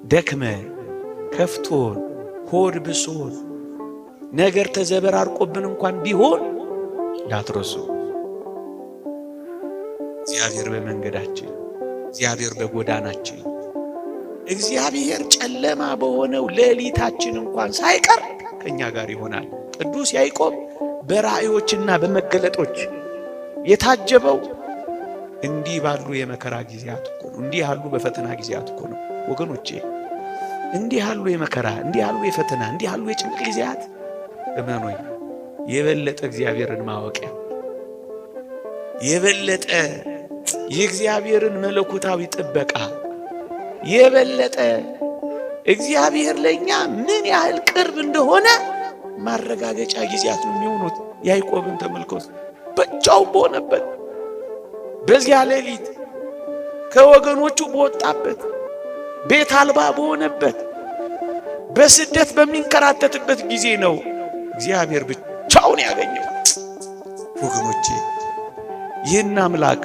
ደክመን ከፍቶን ሆድ ብሶን ነገር ተዘበራርቆብን እንኳን ቢሆን እንዳትረሱ እግዚአብሔር በመንገዳችን፣ እግዚአብሔር በጎዳናችን፣ እግዚአብሔር ጨለማ በሆነው ሌሊታችን እንኳን ሳይቀር ከኛ ጋር ይሆናል። ቅዱስ ያዕቆብ በራእዮችና በመገለጦች የታጀበው እንዲህ ባሉ የመከራ ጊዜያት እኮ ነው። እንዲህ ያሉ በፈተና ጊዜያት እኮ ነው ወገኖቼ። እንዲህ ያሉ የመከራ፣ እንዲህ ያሉ የፈተና፣ እንዲህ ያሉ የጭንቅ ጊዜያት እመኑኝ የበለጠ እግዚአብሔርን ማወቂያ፣ የበለጠ የእግዚአብሔርን መለኮታዊ ጥበቃ፣ የበለጠ እግዚአብሔር ለኛ ምን ያህል ቅርብ እንደሆነ ማረጋገጫ ጊዜያት ነው የሚሆኑት። ያዕቆብን ተመልከቱ። ብቻውን በሆነበት በዚያ ሌሊት ከወገኖቹ በወጣበት ቤት አልባ በሆነበት በስደት በሚንከራተትበት ጊዜ ነው እግዚአብሔር ብቻውን ያገኘው። ወገኖቼ ይህን አምላክ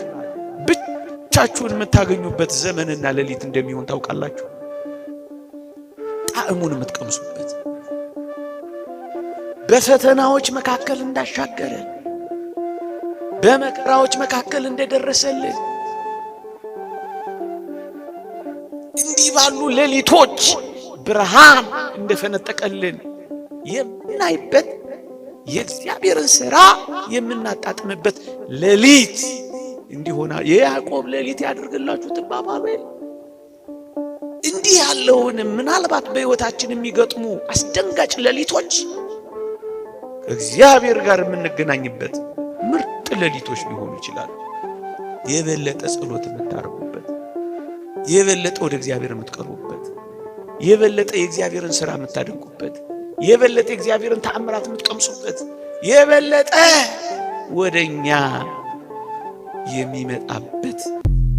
ብቻችሁን የምታገኙበት ዘመንና ሌሊት እንደሚሆን ታውቃላችሁ። ጣዕሙን የምትቀምሱበት በፈተናዎች መካከል እንዳሻገረን በመከራዎች መካከል እንደደረሰልን እንዲህ ባሉ ሌሊቶች ብርሃን እንደፈነጠቀልን የምናይበት የእግዚአብሔርን ሥራ የምናጣጥምበት ሌሊት እንዲሆና የያዕቆብ ሌሊት ያድርግላችሁ ትባባሉ። እንዲህ ያለውን ምናልባት በሕይወታችን የሚገጥሙ አስደንጋጭ ሌሊቶች ከእግዚአብሔር ጋር የምንገናኝበት ምርጥ ሌሊቶች ሊሆኑ ይችላሉ። የበለጠ ጸሎት የምታደርጉበት፣ የበለጠ ወደ እግዚአብሔር የምትቀርቡበት፣ የበለጠ የእግዚአብሔርን ሥራ የምታደንቁበት፣ የበለጠ የእግዚአብሔርን ተአምራት የምትቀምሱበት፣ የበለጠ ወደኛ የሚመጣበት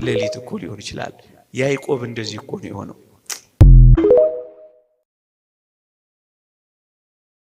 ሌሊት እኮ ሊሆን ይችላል። ያዕቆብ እንደዚህ እኮ ነው የሆነው።